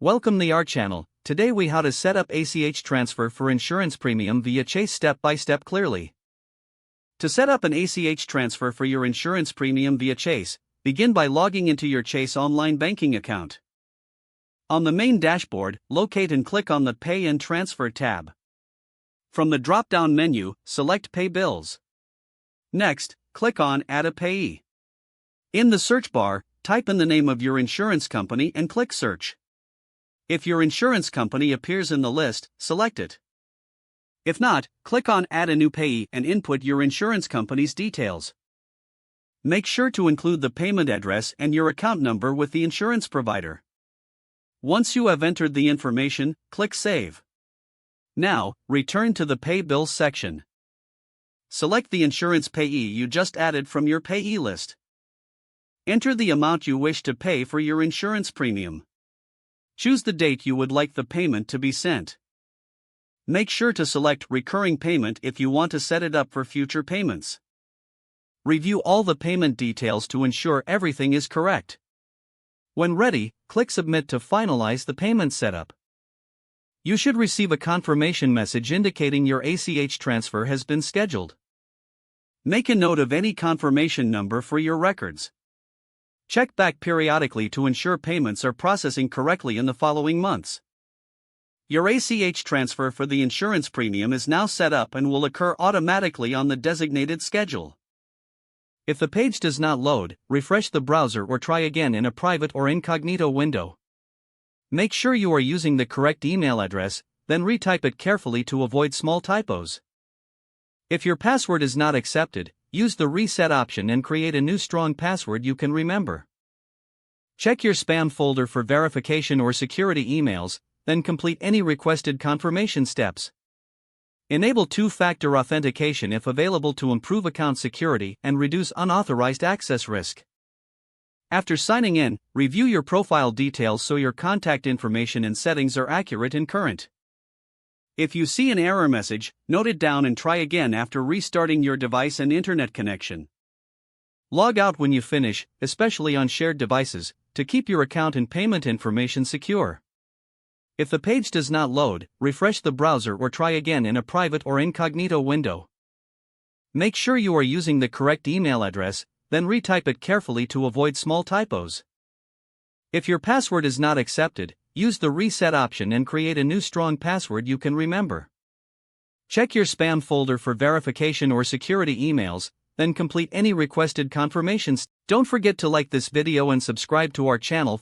Welcome to our channel. Today we how to set up ACH transfer for insurance premium via Chase step by step clearly. To set up an ACH transfer for your insurance premium via Chase, begin by logging into your Chase online banking account. On the main dashboard, locate and click on the Pay and Transfer tab. From the drop-down menu, select Pay Bills. Next, click on Add a Payee. In the search bar, type in the name of your insurance company and click Search. If your insurance company appears in the list, select it. If not, click on Add a new payee and input your insurance company's details. Make sure to include the payment address and your account number with the insurance provider. Once you have entered the information, click Save. Now, return to the Pay Bills section. Select the insurance payee you just added from your payee list. Enter the amount you wish to pay for your insurance premium. Choose the date you would like the payment to be sent. Make sure to select Recurring Payment if you want to set it up for future payments. Review all the payment details to ensure everything is correct. When ready, click Submit to finalize the payment setup. You should receive a confirmation message indicating your ACH transfer has been scheduled. Make a note of any confirmation number for your records. Check back periodically to ensure payments are processing correctly in the following months. Your ACH transfer for the insurance premium is now set up and will occur automatically on the designated schedule. If the page does not load, refresh the browser or try again in a private or incognito window. Make sure you are using the correct email address, then retype it carefully to avoid small typos. If your password is not accepted, use the reset option and create a new strong password you can remember. Check your spam folder for verification or security emails, then complete any requested confirmation steps. Enable two-factor authentication if available to improve account security and reduce unauthorized access risk. After signing in, review your profile details so your contact information and settings are accurate and current. If you see an error message, note it down and try again after restarting your device and internet connection. Log out when you finish, especially on shared devices, to keep your account and payment information secure. If the page does not load, refresh the browser or try again in a private or incognito window. Make sure you are using the correct email address, then retype it carefully to avoid small typos. If your password is not accepted, use the reset option and create a new strong password you can remember. Check your spam folder for verification or security emails, then complete any requested confirmations. Don't forget to like this video and subscribe to our channel